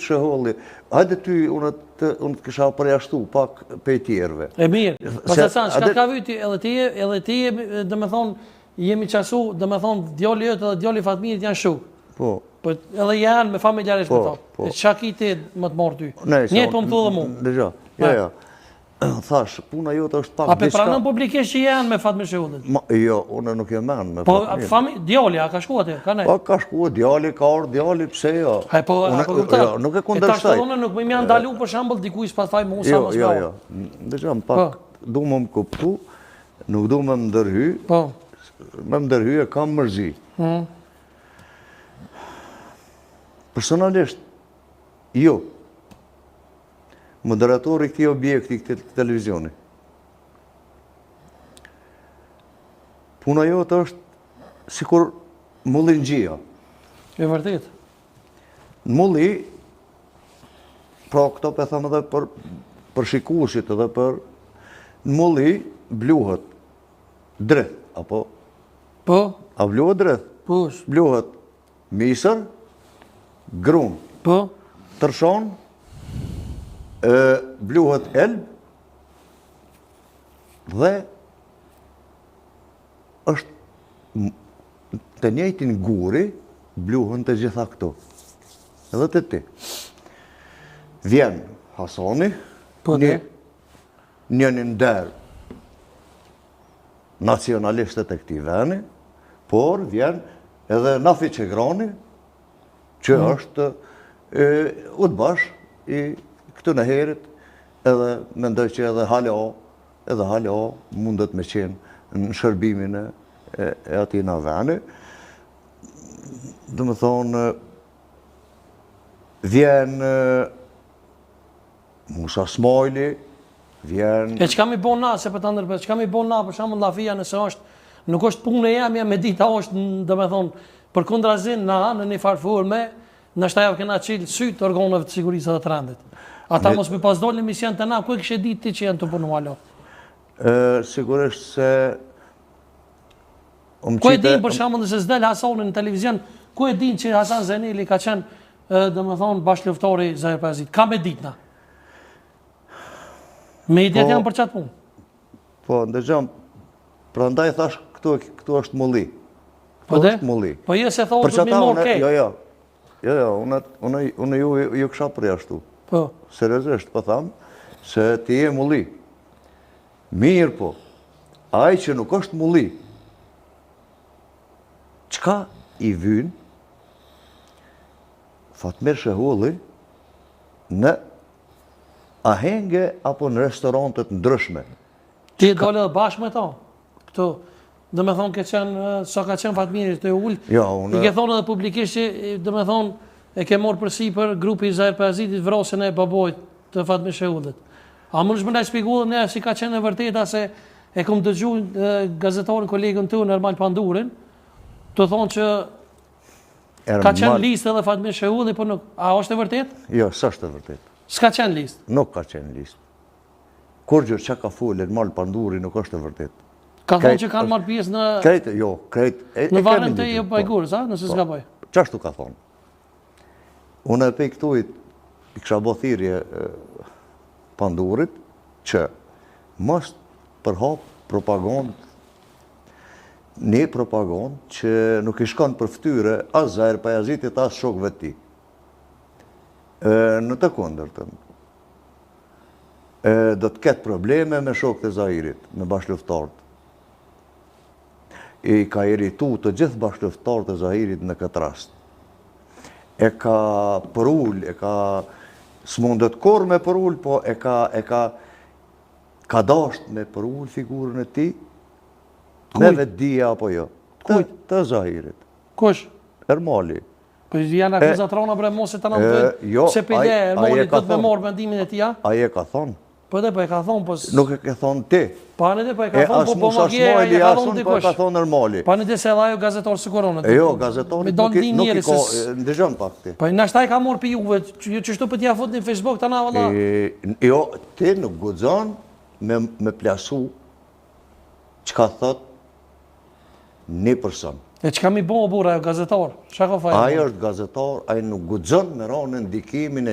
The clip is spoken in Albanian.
Shëholli, hajde ty unë të kisha përjashtu pak pe tjerve. E mirë, pasasan, shka ka vyti, edhe ti, dhe me thonë, jemi qasu, dhe me thonë, djoli jëtë edhe djoli Fatmirit janë shuk. Po. Edhe janë me familjarisht me to. Po. Qa ki ti më të morë ty? Njëtë po më thu dhe mu. Dëgja, ja. Thash, puna jote është pak diçka. A pe pranën publikisht që janë me Fatmir Shehullit? Jo, unë nuk e menë me Fatmir. Po, djali, a ka shku atje? Po, ka shku, djali, ka orë, djali, pse jo? Po, nuk e kundërshtaj. E ta nuk më janë ndalu për shembull dikuj s'pas faj musa mos bëu. Jo. Dëgjom pak, du më kuptu, nuk du më ndërhy. Po. Me ndërhy e kam mërzi. Personalisht, jo. Moderatori këti objekti, këti televizioni. Puna jote është sikur mulli në gjia. E vërtet. Në mulli, pra këto pe thamë edhe për shikusit edhe për, në mulli bluhet dreth, apo? Po. A bluhet dreth? Po. Bluhet misër, grun. Po. Tërshon, bluhet elb dhe është të njëjtin guri bluhen të gjitha këto. Edhe të ti. Vjen Hasoni, njënin der nacionalistët e këti veni, por vjen edhe Nafi Qegrani, që është udbash i këtë në herit, edhe mendoj që edhe halo mundet me qenë në shërbimin e ati në veni. Dhe më thonë, vjen Musa Smojli, vjen... E që kam i bon na, se për të ndërpër, që kam i bon na, për shamë Lafia nëse është, nuk është punë e jamja me dita është, dhe me thonë, për kundrazin na, në një farfurme, në shtajavë këna qilë sytë organëve të sigurisë dhe të rendit. Ata mos me pas dole në mision të na, ku e kështë ditë ti që janë të punu alo? Sigurisht se... Ku e din për shamë nëse s'del Hasanin në televizion, ku e din që Hasan Zenili ka qenë, dhe me thonë, bashkëluftari Zahir Pajazit? Ka me ditë na? Me i djetë janë për qatë punë? Po, ndëgjëm, pra ndaj thash këtu është mulli. Po dhe? Po je se thonë të mi morë kej? Jo, unë ju kësha përjashtu. Po. Seriozisht, po thamë, se ti je mulli. Mirë po, aj që nuk është mulli, qka i vynë Fatmir Shehulli në ahenge apo në restorantet ndryshme? Ti e dole dhe bashkë me ta? Këto, dhe me thonë ke qenë, sa ka qenë Fatmirit të ullë, i ke thonë edhe publikisht që, dhe me thonë, e ke morë përsi për grupi Zahir Pajazitit vrasën e babojt të Fatmir Shehullit. A më nëshme nëjë spiku dhe ne si ka qenë e vërteta se e kom dëgju gazetarin kolegën të Ermal Pandurin, të thonë që ka qenë listë edhe Fatmir Shehullit, por nuk, a është e vërtet? Jo, së është e vërtet. S'ka qenë listë? Nuk ka qenë listë. Kur gjërë që ka full Ermal Panduri nuk është e vërtet. Ka thonë që kanë marrë pjesë në... Krejtë, jo, krejtë... Në varën të i pajgurës, nëse s'ka bëj? Qashtu ka thonë? Unë e pe këtujt, i kësha bo thirje Pandurit, që mos përhap propagandë, një propagandë që nuk i shkon për ftyre as Zahir Pajazitit, as shokëve ti. Në të kundërtën. Do të ketë probleme me shokët e Zahirit, me bashkëluftarët. I ka iritu të gjithë bashkëluftarët e Zahirit në këtë rast. E ka përull, e ka s'mundet kur me përull, po e ka dasht me përull figurën e ti, me vetë dhja apo jo. Kujt? Të Zahirit. Kush? Ermali. Po janë akuzatrona bre mos e të nëmë se pëjde Ermali do të me morë vendimin e tia? Aje ka thonë. Po edhe po e ka thonë, po... Nuk e ka thonë ti. Pa në dhe po e ka thonë, po më gje, e ka thonë dikush. Po e ka thonë Ermali. Pa në dhe se edhe ajo gazetarë së koronet. Jo, gazetarë nuk i ko, ndëgjën pak ti. Po në shtaj ka morë për juve, që shtu për tja fut një Facebook të na vëlla. Jo, ti nuk gudzon me plasu që ka thot një person. E që kam i bo, burra, gazetar? Qa ka fajnë? Ajo është gazetar, ajo nuk guxon me ra në ndikimin e